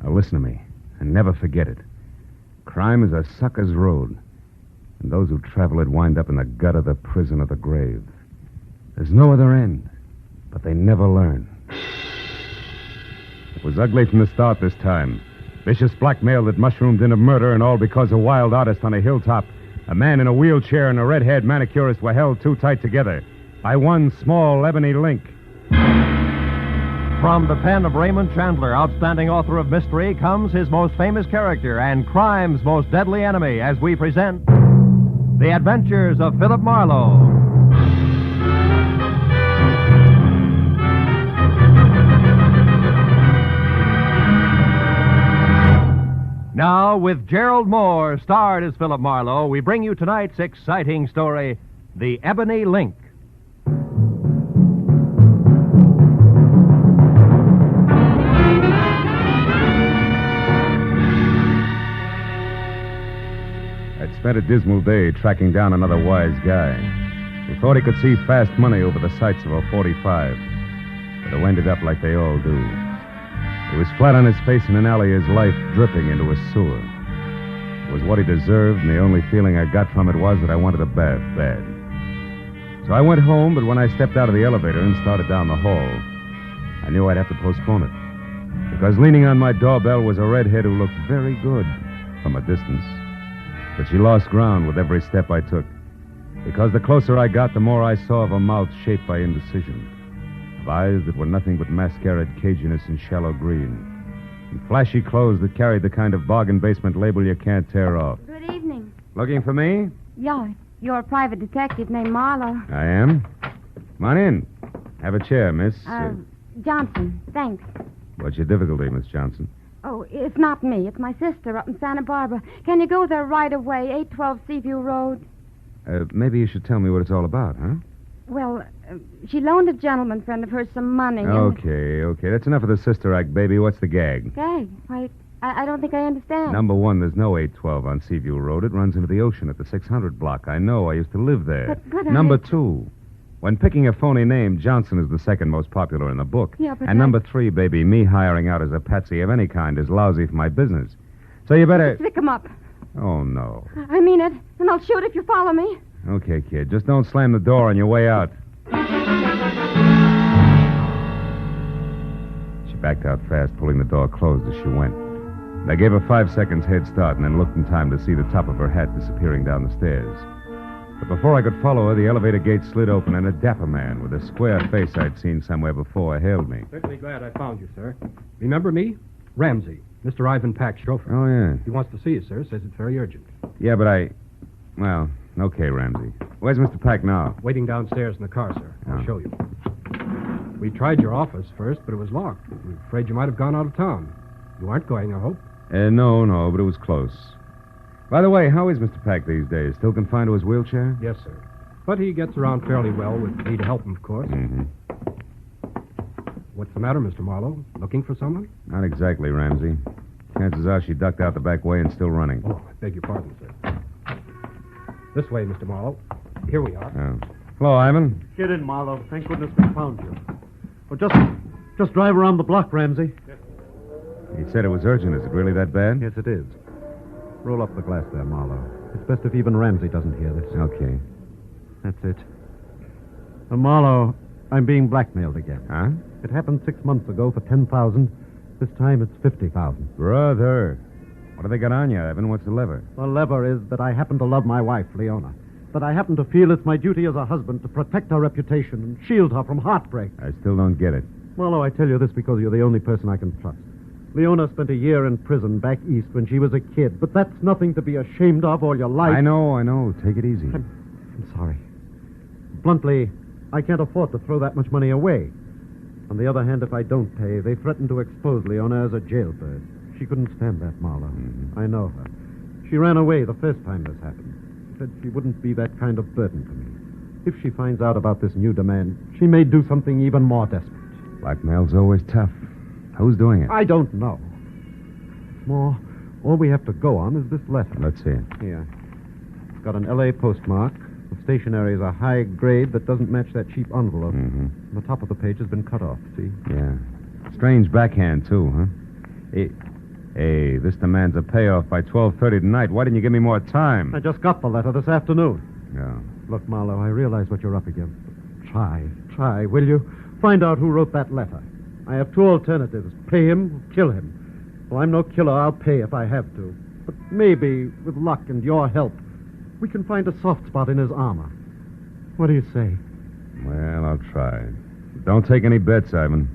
Now listen to me, and never forget it. Crime is a sucker's road, and those who travel it wind up in the gut of the prison or the grave. There's no other end, but they never learn. It was ugly from the start this time. Vicious blackmail that mushroomed into murder, and all because a wild artist on a hilltop, a man in a wheelchair, and a red-haired manicurist were held too tight together by one small ebony link. From the pen of Raymond Chandler, outstanding author of mystery, comes his most famous character and crime's most deadly enemy as we present The Adventures of Philip Marlowe. Now, with Gerald Moore, starred as Philip Marlowe, we bring you tonight's exciting story, The Ebony Link. I'd spent a dismal day tracking down another wise guy who thought he could see fast money over the sights of a 45, but who ended up like they all do. He was flat on his face in an alley, his life dripping into a sewer. It was what he deserved, and the only feeling I got from it was that I wanted a bath bad. So I went home, but when I stepped out of the elevator and started down the hall, I knew I'd have to postpone it. Because leaning on my doorbell was a redhead who looked very good from a distance. But she lost ground with every step I took, because the closer I got, the more I saw of a mouth shaped by indecision, of eyes that were nothing but mascaraed caginess and shallow green, and flashy clothes that carried the kind of bargain basement label you can't tear off. Good evening. Looking for me? Yeah, you're a private detective named Marlowe. I am. Come on in. Have a chair, miss. Johnson, thanks. What's your difficulty, Miss Johnson? Oh, it's not me. It's my sister up in Santa Barbara. Can you go there right away, 812 Seaview Road? Maybe you should tell me what it's all about, huh? Well, she loaned a gentleman friend of hers some money. Okay. That's enough of the sister act, baby. What's the gag? Gag? Why, I don't think I understand. Number one, there's no 812 on Seaview Road. It runs into the ocean at the 600 block. I know. I used to live there. But Number two, when picking a phony name, Johnson is the second most popular in the book. Yeah, but and number three, baby, me hiring out as a patsy of any kind is lousy for my business. So you better... Stick 'em up. Oh, no. I mean it, and I'll shoot if you follow me. Okay, kid. Just don't slam the door on your way out. She backed out fast, pulling the door closed as she went. I gave her 5 seconds head start and then looked in time to see the top of her hat disappearing down the stairs. But before I could follow her, the elevator gate slid open and a dapper man with a square face I'd seen somewhere before hailed me. Certainly glad I found you, sir. Remember me? Ramsey, Mr. Ivan Pack's chauffeur. Oh, yeah. He wants to see you, sir. Says it's very urgent. Yeah, but Well, okay, Ramsey. Where's Mr. Pack now? Waiting downstairs in the car, sir. I'll Oh. show you. We tried your office first, but it was locked. We're afraid you might have gone out of town. You aren't going, I hope. No, but it was close. By the way, how is Mr. Pack these days? Still confined to his wheelchair? Yes, sir. But he gets around fairly well with me to help him, of course. Mm-hmm. What's the matter, Mr. Marlowe? Looking for someone? Not exactly, Ramsey. Chances are she ducked out the back way and still running. Oh, I beg your pardon, sir. This way, Mr. Marlowe. Here we are. Oh. Hello, Ivan. Get in, Marlowe. Thank goodness we found you. Well, just drive around the block, Ramsey. He said it was urgent. Is it really that bad? Yes, it is. Roll up the glass there, Marlowe. It's best if even Ramsey doesn't hear this. Okay. That's it. Marlowe, I'm being blackmailed again. Huh? It happened 6 months ago for $10,000. This time it's $50,000. Brother. What have they got on you, Ivan? What's the lever? The lever is that I happen to love my wife, Leona. That I happen to feel it's my duty as a husband to protect her reputation and shield her from heartbreak. I still don't get it. Marlowe, I tell you this because you're the only person I can trust. Leona spent a year in prison back east when she was a kid, but that's nothing to be ashamed of all your life. I know. Take it easy. I'm sorry. Bluntly, I can't afford to throw that much money away. On the other hand, if I don't pay, they threaten to expose Leona as a jailbird. She couldn't stand that, Marlowe. Mm-hmm. I know her. She ran away the first time this happened. She said she wouldn't be that kind of burden to me. If she finds out about this new demand, she may do something even more desperate. Blackmail's always tough. Who's doing it? I don't know. More, all we have to go on is this letter. Let's see it. Here. It's got an L.A. postmark. The stationery is a high grade that doesn't match that cheap envelope. Mm-hmm. The top of the page has been cut off, see? Yeah. Strange backhand, too, huh? Hey, this demands a payoff by 12:30 tonight. Why didn't you give me more time? I just got the letter this afternoon. No. Look, Marlowe, I realize what you're up against. Try, will you? Find out who wrote that letter. I have two alternatives. Pay him or kill him. Well, I'm no killer. I'll pay if I have to. But maybe, with luck and your help, we can find a soft spot in his armor. What do you say? Well, I'll try. Don't take any bets, Ivan.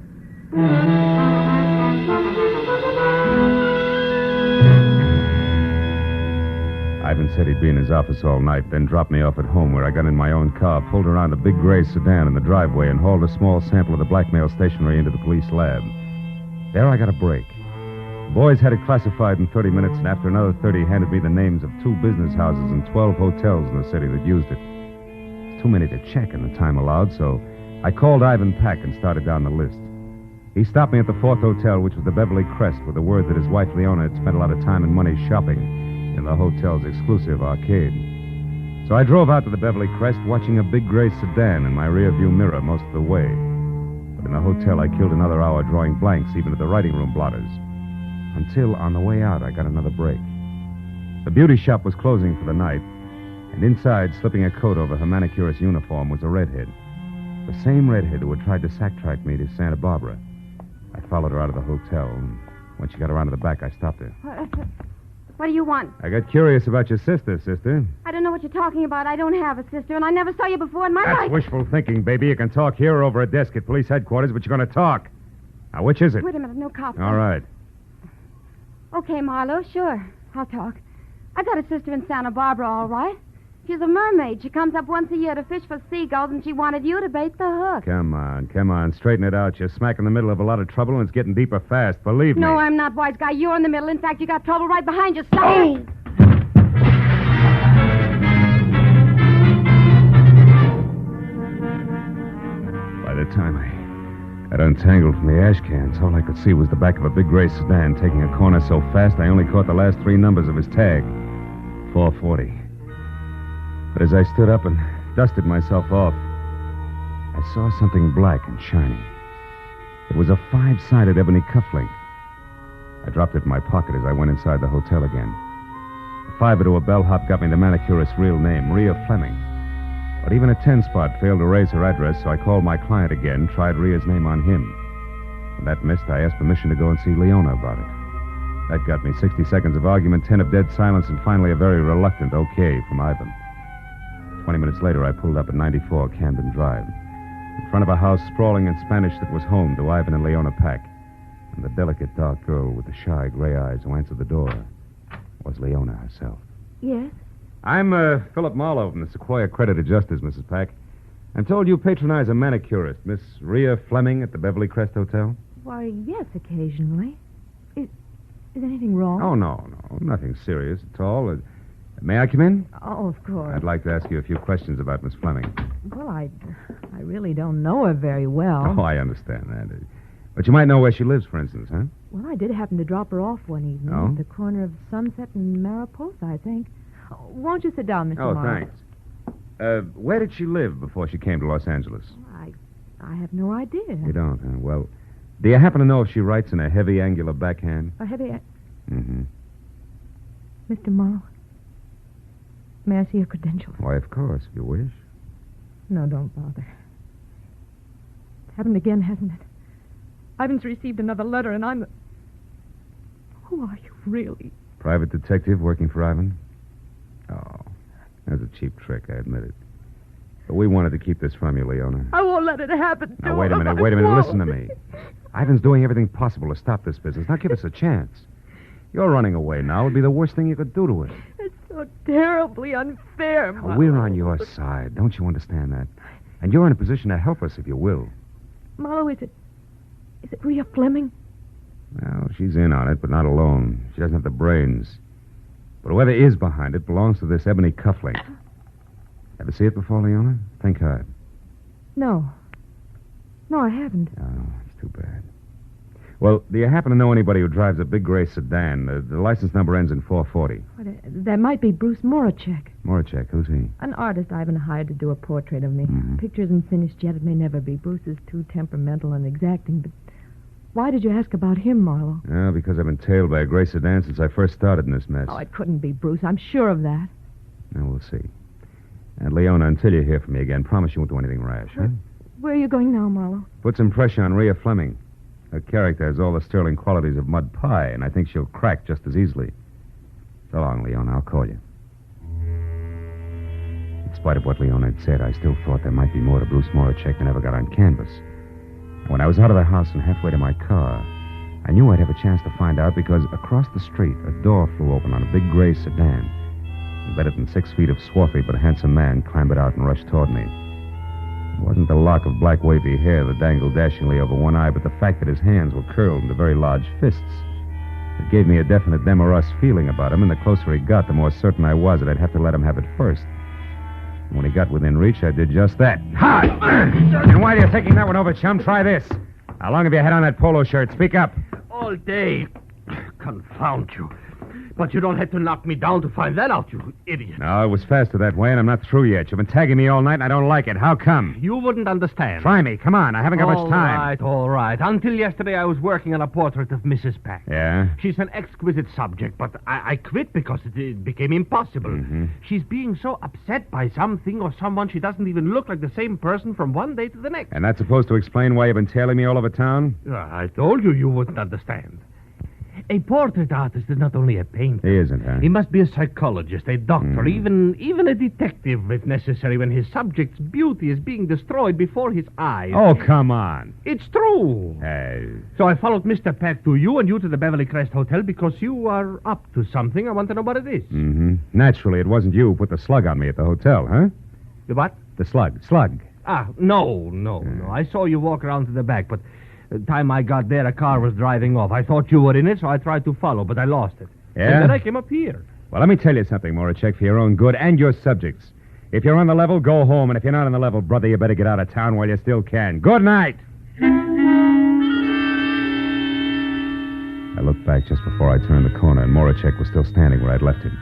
Ivan said he'd be in his office all night, then dropped me off at home where I got in my own car, pulled around a big gray sedan in the driveway, and hauled a small sample of the blackmail stationery into the police lab. There I got a break. The boys had it classified in 30 minutes, and after another 30, handed me the names of 2 business houses and 12 hotels in the city that used it. It's too many to check in the time allowed, so I called Ivan Pack and started down the list. He stopped me at the 4th hotel, which was the Beverly Crest, with the word that his wife Leona had spent a lot of time and money shopping in the hotel's exclusive arcade. So I drove out to the Beverly Crest, watching a big gray sedan in my rearview mirror most of the way. But in the hotel, I killed another hour drawing blanks, even at the writing room blotters. Until, on the way out, I got another break. The beauty shop was closing for the night, and inside, slipping a coat over her manicurist's uniform, was a redhead. The same redhead who had tried to sack-track me to Santa Barbara. I followed her out of the hotel, and when she got around to the back, I stopped her. What do you want? I got curious about your sister. I don't know what you're talking about. I don't have a sister, and I never saw you before in my That's life. wishful thinking, baby. You can talk here or over a desk at police headquarters, but you're going to talk. Now, which is it? Wait a minute, no cops. All right. Okay, Marlowe, sure. I'll talk. I got a sister in Santa Barbara, all right. She's a mermaid. She comes up once a year to fish for seagulls, and she wanted you to bait the hook. Come on. Straighten it out. You're smack in the middle of a lot of trouble, and it's getting deeper fast. Believe me. No, I'm not, wise guy. You're in the middle. In fact, you got trouble right behind you. Stop. Oh! By the time I got untangled from the ash cans, all I could see was the back of a big gray sedan taking a corner so fast I only caught the last 3 numbers of his tag. 440. But as I stood up and dusted myself off, I saw something black and shiny. It was a 5-sided ebony cufflink. I dropped it in my pocket as I went inside the hotel again. The 5 into a bellhop got me the manicurist's real name, Rhea Fleming. But even a 10-spot failed to raise her address, so I called my client again, tried Rhea's name on him. When that missed, I asked permission to go and see Leona about it. That got me 60 seconds of argument, 10 of dead silence, and finally a very reluctant okay from Ivan. 20 minutes later, I pulled up at 94 Camden Drive, in front of a house sprawling in Spanish that was home to Ivan and Leona Pack. And the delicate, dark girl with the shy gray eyes who answered the door was Leona herself. Yes? I'm Philip Marlowe from the Sequoia Credit Adjusters, Mrs. Pack. I'm told you patronize a manicurist, Miss Rhea Fleming, at the Beverly Crest Hotel. Why, yes, occasionally. Is anything wrong? Oh, no. Nothing serious at all. May I come in? Oh, of course. I'd like to ask you a few questions about Miss Fleming. Well, I really don't know her very well. Oh, I understand that. But you might know where she lives, for instance, huh? Well, I did happen to drop her off one evening Oh? at the corner of Sunset and Mariposa, I think. Oh, won't you sit down, Mr. Oh, Marlowe? thanks. Where did she live before she came to Los Angeles? I have no idea. You don't, huh? Well, do you happen to know if she writes in a heavy, angular backhand? A heavy... Mm-hmm. Mr. Marlowe, may I see your credentials? Why, of course, if you wish. No, don't bother. It's happened again, hasn't it? Ivan's received another letter, and I'm... Who are you, really? Private detective working for Ivan? Oh, that's a cheap trick, I admit it. But we wanted to keep this from you, Leona. I won't let it happen to Now, wait a him. minute. I won't. Listen to me. Ivan's doing everything possible to stop this business. Now give us a chance. You're running away now. It would be the worst thing you could do to us. It's so terribly unfair, Now, Marlowe. we're on your side. Don't you understand that? And you're in a position to help us if you will. Marlowe, is it Rhea Fleming? Well, she's in on it, but not alone. She doesn't have the brains. But whoever is behind it belongs to this ebony cufflink. Ever see it before, Leona? Think hard. No, I haven't. Oh, it's too bad. Well, do you happen to know anybody who drives a big gray sedan? The license number ends in 440. That might be Bruce Moracek, Moracek, who's he? an artist Ivan hired to do a portrait of me. Mhm. Picture isn't finished yet. It may never be. Bruce is too temperamental and exacting, but Why did you ask about him, Marlowe? Because I've been tailed by a gray sedan since I first started in this mess. Oh, it couldn't be Bruce. I'm sure of that. We'll see. And Leona, until you hear from me again, promise you won't do anything rash, huh? Where are you going now, Marlowe? Put some pressure on Rhea Fleming. Her character has all the sterling qualities of mud pie, and I think she'll crack just as easily. So long, Leona. I'll call you. In spite of what Leona had said, I still thought there might be more to Bruce Moracek than ever got on canvas. And when I was out of the house and halfway to my car, I knew I'd have a chance to find out because across the street, a door flew open on a big gray sedan. And better than 6 feet of swarthy but handsome man clambered out and rushed toward me. It wasn't the lock of black wavy hair that dangled dashingly over one eye, but the fact that his hands were curled into very large fists. It gave me a definite them or us feeling about him, and the closer he got, the more certain I was that I'd have to let him have it first. And when he got within reach, I did just that. Ha! And while you're taking that one over, chum, try this. How long have you had on that polo shirt? Speak up. All day. Confound you. But you don't have to knock me down to find that out, you idiot. No, it was faster that way, and I'm not through yet. You've been tagging me all night, and I don't like it. How come? You wouldn't understand. Try me. Come on. I haven't got much time. All right. Until yesterday, I was working on a portrait of Mrs. Pack. Yeah? She's an exquisite subject, but I quit because it became impossible. Mm-hmm. She's being so upset by something or someone she doesn't even look like the same person from one day to the next. And that's supposed to explain why you've been tailing me all over town? I told you wouldn't understand. A portrait artist is not only a painter. He isn't, huh? He must be a psychologist, a doctor, even a detective, if necessary, when his subject's beauty is being destroyed before his eyes. Oh, come on. It's true. Hey. So I followed Mr. Peck to you and you to the Beverly Crest Hotel because you are up to something. I want to know what it is. Mm-hmm. Naturally, it wasn't you who put the slug on me at the hotel, huh? The what? The slug. Slug. No. I saw you walk around to the back, but the time I got there, a car was driving off. I thought you were in it, so I tried to follow, but I lost it. Yeah? And then I came up here. Well, let me tell you something, Moracek, for your own good and your subjects. If you're on the level, go home, and if you're not on the level, brother, you better get out of town while you still can. Good night! I looked back just before I turned the corner, and Moracek was still standing where I'd left him.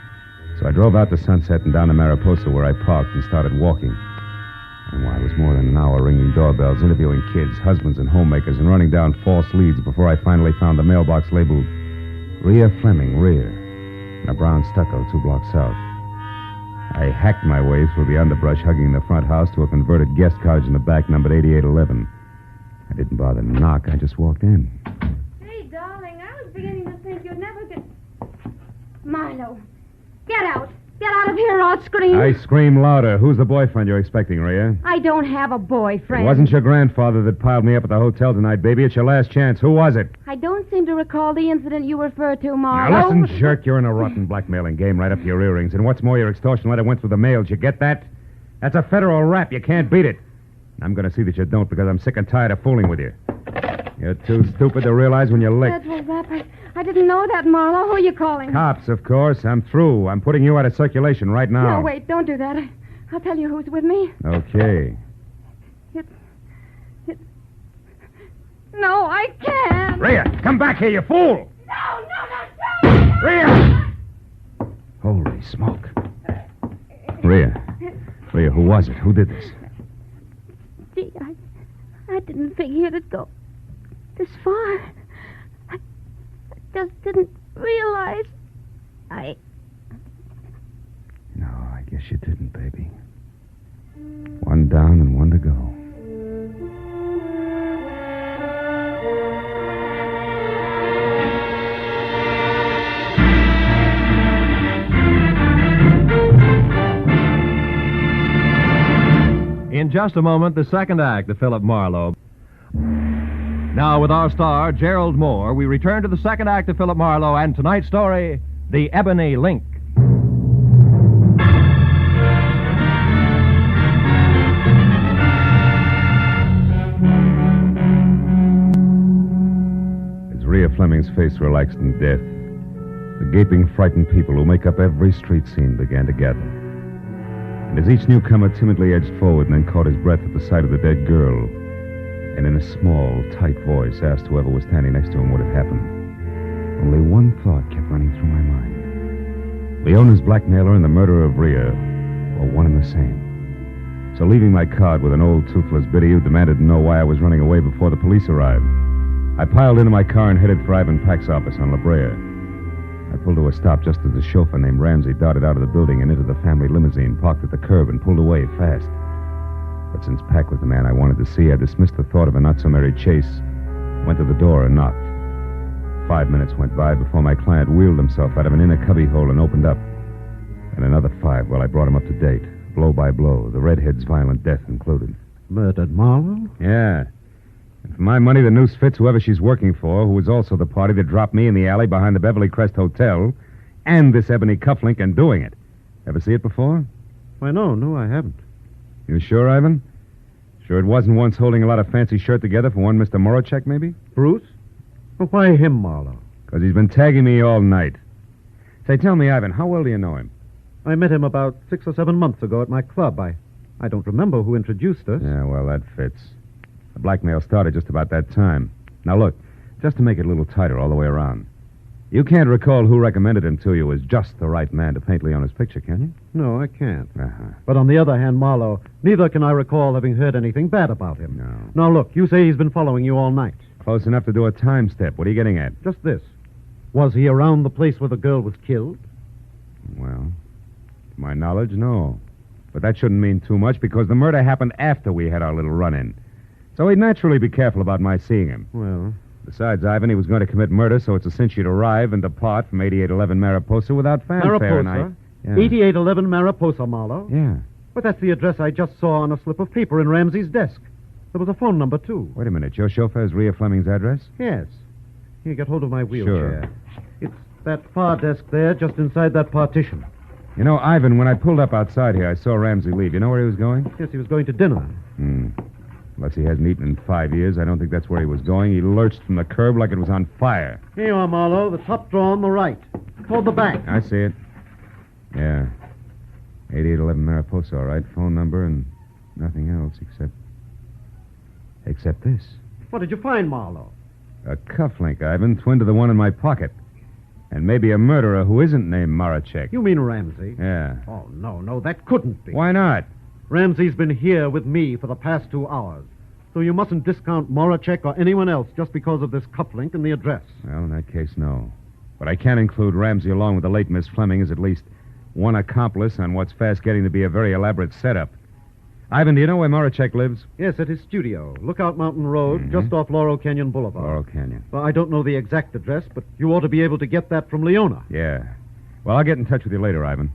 So I drove out to Sunset and down to Mariposa, where I parked, and started walking. And I was more than an hour ringing doorbells, interviewing kids, husbands, and homemakers, and running down false leads before I finally found the mailbox labeled Rhea Fleming, Rear, in a brown stucco 2 blocks south. I hacked my way through the underbrush hugging the front house to a converted guest cottage in the back numbered 8811. I didn't bother to knock. I just walked in. Hey, darling, I was beginning to think you'd never get... Marlowe, get out. Get out of here or I'll scream. I scream louder. Who's the boyfriend you're expecting, Rhea? I don't have a boyfriend. It wasn't your grandfather that piled me up at the hotel tonight, baby. It's your last chance. Who was it? I don't seem to recall the incident you refer to, Marlowe. Now, listen, jerk. You're in a rotten blackmailing game right up to your earrings. And what's more, your extortion letter went through the mail. Did you get that? That's a federal rap. You can't beat it. I'm going to see that you don't because I'm sick and tired of fooling with you. You're too stupid to realize when you're licked. Federal rap. I didn't know that, Marlowe. Who are you calling? Cops, of course. I'm through. I'm putting you out of circulation right now. No, wait. Don't do that. I'll tell you who's with me. Okay. It's... No, I can't. Rhea, come back here, you fool! No. Rhea! Holy smoke. Rhea, who was it? Who did this? Gee, I didn't figure it'd go this far. I just didn't realize. No, I guess you didn't, baby. One down and one to go. In just a moment, the second act of Philip Marlowe. Now, with our star, Gerald Moore, we return to the second act of Philip Marlowe and tonight's story, The Ebony Link. As Rhea Fleming's face relaxed in death, the gaping, frightened people who make up every street scene began to gather. And as each newcomer timidly edged forward and then caught his breath at the sight of the dead girl, and in a small, tight voice asked whoever was standing next to him what had happened, only one thought kept running through my mind. Leona's blackmailer and the murder of Rhea were one and the same. So leaving my card with an old, toothless biddy who demanded to know why I was running away before the police arrived, I piled into my car and headed for Ivan Pack's office on La Brea. I pulled to a stop just as the chauffeur named Ramsey darted out of the building and into the family limousine, parked at the curb, and pulled away fast. But since Pack was the man I wanted to see, I dismissed the thought of a not-so-merry chase, went to the door and knocked. 5 minutes went by before my client wheeled himself out of an inner cubbyhole and opened up. And another 5 while I brought him up to date, blow by blow, the redhead's violent death included. Murdered Marlowe? Yeah. And for my money, the noose fits whoever she's working for, who was also the party that dropped me in the alley behind the Beverly Crest Hotel, and this Ebony cufflink and doing it. Ever see it before? Why, no, I haven't. You sure, Ivan? Sure it wasn't once holding a lot of fancy shirt together for one Mr. Moracek, maybe? Bruce? Well, why him, Marlowe? Because he's been tagging me all night. Say, tell me, Ivan, how well do you know him? I met him about 6 or 7 months ago at my club. I don't remember who introduced us. Yeah, well, that fits. The blackmail started just about that time. Now, look, just to make it a little tighter all the way around. You can't recall who recommended him to you as just the right man to paint Leona's picture, can you? No, I can't. Uh-huh. But on the other hand, Marlowe, neither can I recall having heard anything bad about him. No. Now, look, you say he's been following you all night. Close enough to do a time step. What are you getting at? Just this. Was he around the place where the girl was killed? Well, to my knowledge, no. But that shouldn't mean too much because the murder happened after we had our little run-in. So he'd naturally be careful about my seeing him. Well, Besides, Ivan, he was going to commit murder, so it's a cinch he'd arrive and depart from 8811 Mariposa without fanfare. Mariposa? Yeah. 8811 Mariposa, Marlowe. Yeah. But that's the address I just saw on a slip of paper in Ramsey's desk. There was a phone number, too. Wait a minute. Your chauffeur's Rhea Fleming's address? Yes. Here, get hold of my wheelchair. Sure. It's that far desk there, just inside that partition. You know, Ivan, when I pulled up outside here, I saw Ramsey leave. You know where he was going? Yes, he was going to dinner. Unless he hasn't eaten in 5 years, I don't think that's where he was going. He lurched from the curb like it was on fire. Here you are, Marlowe. The top drawer on the right. Toward the back. I see it. Yeah. 8811 Mariposa, all right. Phone number and nothing else except this. What did you find, Marlowe? A cufflink, Ivan, twin to the one in my pocket. And maybe a murderer who isn't named Moracek. You mean Ramsey? Yeah. Oh, no, that couldn't be. Why not? Ramsey's been here with me for the past 2 hours. So you mustn't discount Moracek or anyone else just because of this cufflink and the address. Well, in that case, no. But I can include Ramsey along with the late Miss Fleming as at least one accomplice on what's fast getting to be a very elaborate setup. Ivan, do you know where Moracek lives? Yes, at his studio. Lookout Mountain Road, just off Laurel Canyon Boulevard. Laurel Canyon. Well, I don't know the exact address, but you ought to be able to get that from Leona. Yeah. Well, I'll get in touch with you later, Ivan.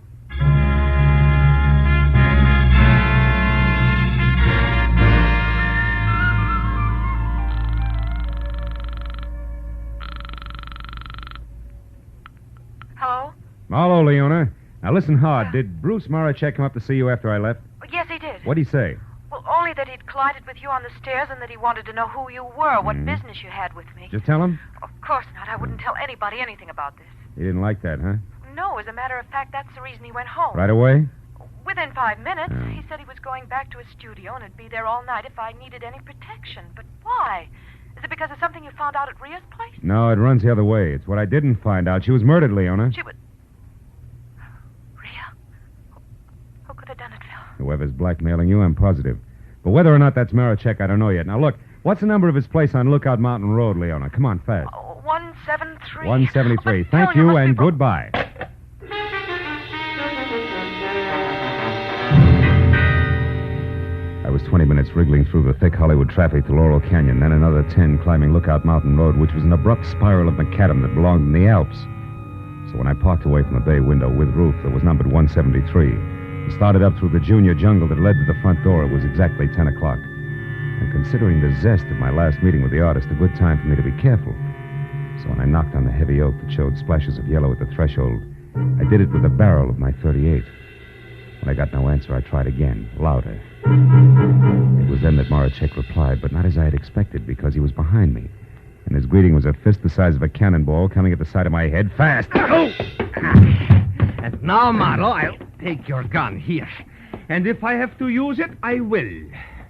Hello? Marlowe, Leona. Now, listen hard. Did Bruce Moracek come up to see you after I left? Yes, he did. What'd he say? Well, only that he'd collided with you on the stairs and that he wanted to know who you were, what business you had with me. Just tell him? Of course not. I wouldn't tell anybody anything about this. He didn't like that, huh? No, as a matter of fact, that's the reason he went home. Right away? Within 5 minutes. Oh. He said he was going back to his studio and would be there all night if I needed any protection. But why? Is it because of something you found out at Rhea's place? No, it runs the other way. It's what I didn't find out. She was murdered, Leona. She would... Rhea? Who could have done it, Phil? Whoever's blackmailing you, I'm positive. But whether or not that's Moracek, I don't know yet. Now, look, what's the number of his place on Lookout Mountain Road, Leona? Come on, fast. 173. 173. But Thank Phil, you, must and be... goodbye. I was 20 minutes wriggling through the thick Hollywood traffic to Laurel Canyon, then another 10 climbing Lookout Mountain Road, which was an abrupt spiral of macadam that belonged in the Alps. So when I parked away from the bay window with roof that was numbered 173 and started up through the junior jungle that led to the front door, it was exactly 10 o'clock. And considering the zest of my last meeting with the artist, a good time for me to be careful. So when I knocked on the heavy oak that showed splashes of yellow at the threshold, I did it with the barrel of my .38. When I got no answer, I tried again, louder. It was then that Moracek replied, but not as I had expected, because he was behind me. And his greeting was a fist the size of a cannonball coming at the side of my head, fast. Oh! And now, Marlowe, I'll take your gun here. And if I have to use it, I will.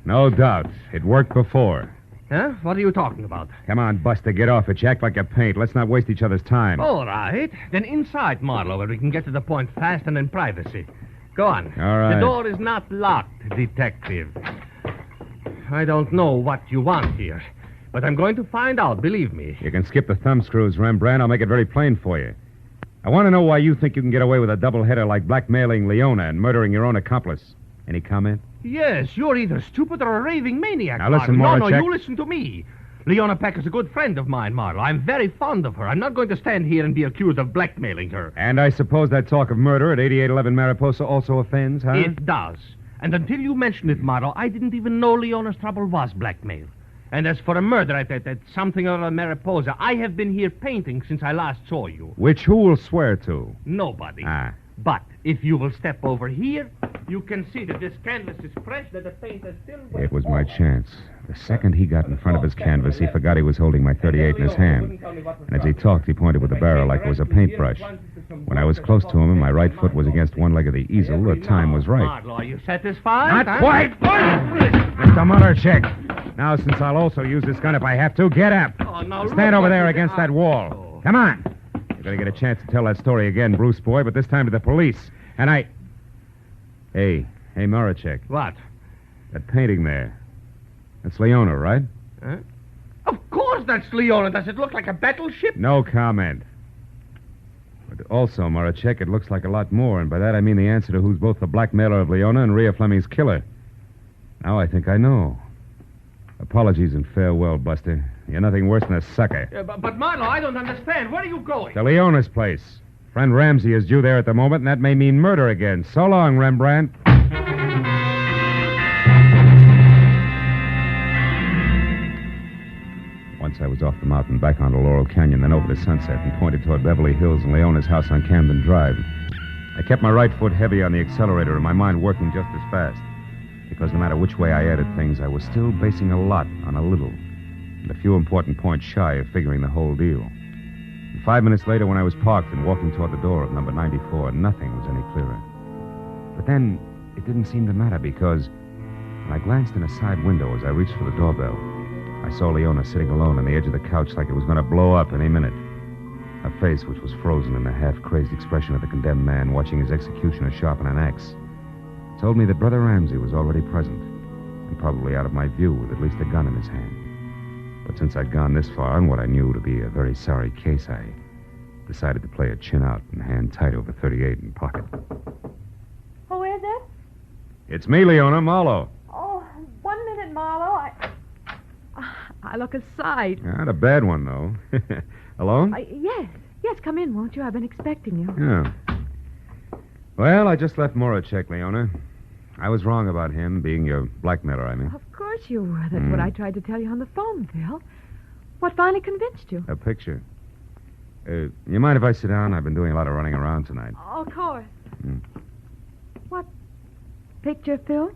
No doubt. It worked before. Huh? What are you talking about? Come on, Buster, get off it. You act like a paint. Let's not waste each other's time. All right. Then inside, Marlowe, where we can get to the point fast and in privacy. Go on. All right. The door is not locked, detective. I don't know what you want here, But I'm going to find out, believe me. You can skip the thumbscrews, Rembrandt. I'll make it very plain for you. I want to know why you think you can get away with a doubleheader like blackmailing Leona and murdering your own accomplice. Any comment? Yes, you're either stupid or a raving maniac. Now listen, Marlowe. Moracek. You listen to me. Leona Peck is a good friend of mine, Marlowe. I'm very fond of her. I'm not going to stand here and be accused of blackmailing her. And I suppose that talk of murder at 8811 Mariposa also offends, huh? It does. And until you mentioned it, Marlowe, I didn't even know Leona's trouble was blackmail. And as for a murder at something or other Mariposa, I have been here painting since I last saw you. Which who will swear to? Nobody. Ah. But if you will step over here, you can see that this canvas is fresh, that the paint is still wet. It was my chance. The second he got in front of his canvas, he forgot he was holding my 38 in his hand. And as he talked, he pointed with the barrel like it was a paintbrush. When I was close to him and my right foot was against one leg of the easel, the time was right. Marlowe, are you satisfied? Not quite! Mr. Mullercheck. Now, since I'll also use this gun if I have to, get up. Stand over there against that wall. Come on. You're going to get a chance to tell that story again, Bruce boy, but this time to the police. And I... Hey, Mullercheck. What? That painting there. That's Leona, right? Huh? Of course that's Leona. Does it look like a battleship? No comment. But also, Mullercheck, it looks like a lot more, and by that I mean the answer to who's both the blackmailer of Leona and Rhea Fleming's killer. Now I think I know. Apologies and farewell, Buster. You're nothing worse than a sucker. But Marlowe, I don't understand. Where are you going? To Leona's place. Friend Ramsey is due there at the moment, and that may mean murder again. So long, Rembrandt. Once I was off the mountain, back onto Laurel Canyon, then over to Sunset, and pointed toward Beverly Hills and Leona's house on Camden Drive. I kept my right foot heavy on the accelerator and my mind working just as fast. Because no matter which way I added things, I was still basing a lot on a little, and a few important points shy of figuring the whole deal. And 5 minutes later, when I was parked and walking toward the door of number 94, nothing was any clearer. But then, it didn't seem to matter because when I glanced in a side window as I reached for the doorbell, I saw Leona sitting alone on the edge of the couch like it was going to blow up any minute. Her face, which was frozen in the half-crazed expression of the condemned man watching his executioner sharpen an axe, told me that Brother Ramsey was already present, and probably out of my view with at least a gun in his hand. But since I'd gone this far on what I knew to be a very sorry case, I decided to play it chin out and hand tight over 38 in pocket. Who is it? It's me, Leona, Marlowe. Oh, 1 minute, Marlowe. I look a sight. Not a bad one, though. Alone? Yes, come in, won't you? I've been expecting you. Yeah. Well, I just left Moracek, Leona. I was wrong about him, being your blackmailer, I mean. Of course you were. That's what I tried to tell you on the phone, Phil. What finally convinced you? A picture. You mind if I sit down? I've been doing a lot of running around tonight. Oh, of course. What picture, Phil?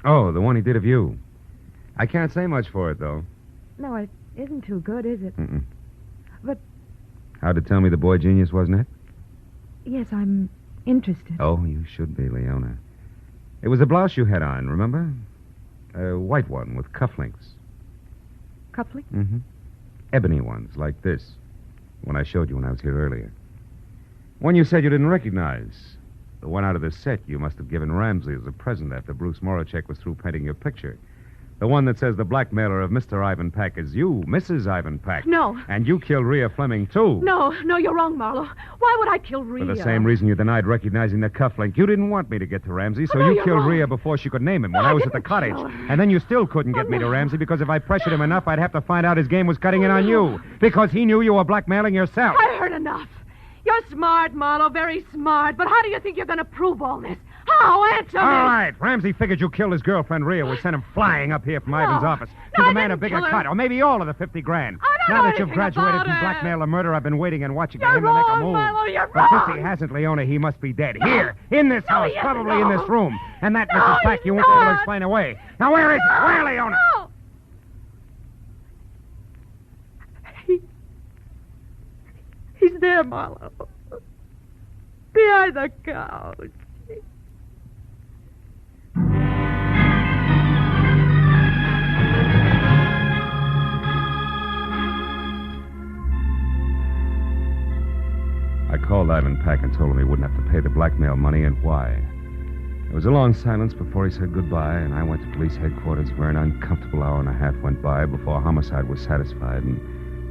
Oh, the one he did of you. I can't say much for it, though. No, it isn't too good, is it? But... How'd it tell me the boy genius, wasn't it? Yes, I'm interested. Oh, you should be, Leona. It was a blouse you had on, remember? A white one with cufflinks. Cufflinks? Ebony ones, like this. One I showed you when I was here earlier. One you said you didn't recognize. The one out of the set you must have given Ramsey as a present after Bruce Moracek was through painting your picture. The one that says the blackmailer of Mr. Ivan Pack is you, Mrs. Ivan Pack. No. And you killed Rhea Fleming, too. No, you're wrong, Marlowe. Why would I kill Rhea? For the same reason you denied recognizing the cufflink. You didn't want me to get to Ramsey, so you killed Rhea before she could name him when I was at the cottage. And then you still couldn't get me to Ramsey because if I pressured him enough, I'd have to find out his game was cutting in on you. Because he knew you were blackmailing yourself. I heard enough. You're smart, Marlowe, very smart. But how do you think you're going to prove all this? How? Answer me. All right. Ramsey figured you killed his girlfriend, Rhea. We sent him flying up here from Ivan's office to demand a bigger cut, or maybe all of the 50 grand. Now that you've graduated from blackmail and murder, I've been waiting and watching for him to make a move. Marlowe, you're But wrong. since he hasn't, Leona, he must be dead. Here, in this house, probably in this room. And that Mrs. Pack you won't be able to explain away. Now, where is he? Where, Leona? He's there, Marlowe. Behind the couch. I called Ivan Pack and told him he wouldn't have to pay the blackmail money and why. There was a long silence before he said goodbye, and I went to police headquarters where an uncomfortable hour and a half went by before homicide was satisfied and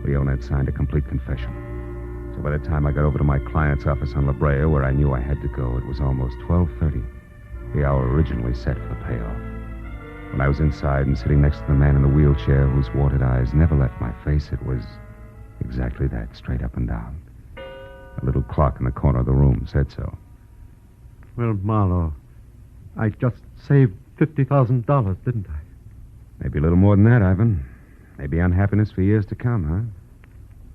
Leonette signed a complete confession. So by the time I got over to my client's office on La Brea, where I knew I had to go, it was almost 12:30, the hour originally set for the payoff. When I was inside and sitting next to the man in the wheelchair whose watered eyes never left my face, it was exactly that, straight up and down. A little clock in the corner of the room said so. Well, Marlowe, I just saved $50,000, didn't I? Maybe a little more than that, Ivan. Maybe unhappiness for years to come, huh?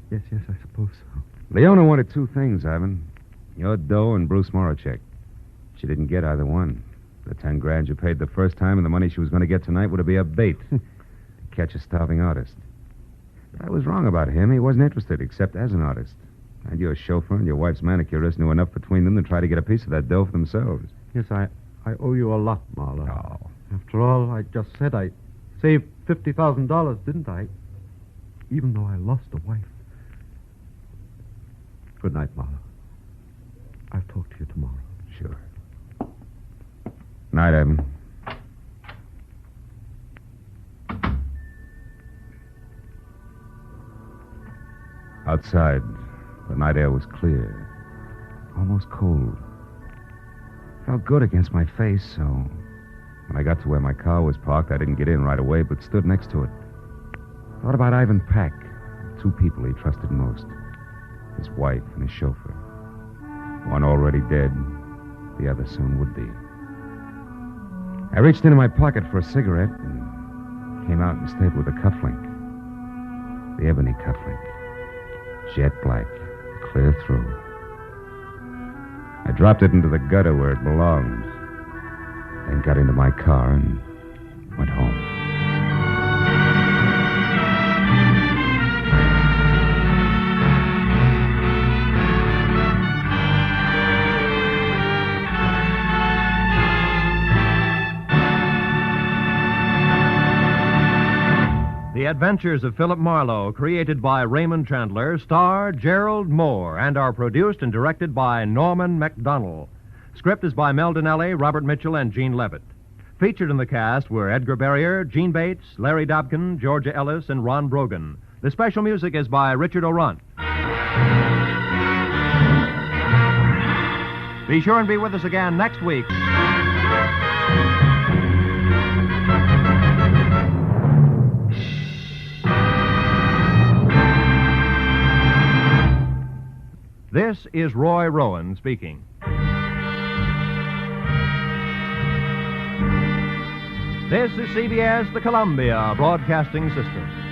Yes, I suppose so. Leona wanted two things, Ivan. Your dough and Bruce Moracek. She didn't get either one. The $10,000 you paid the first time and the money she was going to get tonight would be a bait to catch a starving artist. But I was wrong about him. He wasn't interested, except as an artist. And your chauffeur and your wife's manicurist knew enough between them to try to get a piece of that dough for themselves. Yes, I owe you a lot, Marlowe. Oh. After all, I just said I saved $50,000, didn't I? Even though I lost a wife. Good night, Marlowe. I'll talk to you tomorrow. Sure. Night, Evan. Outside, the night air was clear, almost cold. Felt good against my face, so when I got to where my car was parked, I didn't get in right away, but stood next to it. Thought about Ivan Pack, two people he trusted most, his wife and his chauffeur. One already dead, the other soon would be. I reached into my pocket for a cigarette and came out instead with a cufflink. The ebony cufflink. Jet black, clear through. I dropped it into the gutter where it belonged, then got into my car and went home. The Adventures of Philip Marlowe, created by Raymond Chandler, star Gerald Moore, and are produced and directed by Norman MacDonald. Script is by Mel Donnelly, Robert Mitchell, and Gene Levitt. Featured in the cast were Edgar Barrier, Gene Bates, Larry Dobkin, Georgia Ellis, and Ron Brogan. The special music is by Richard O'Runt. Be sure and be with us again next week. This is Roy Rowan speaking. This is CBS, the Columbia Broadcasting System.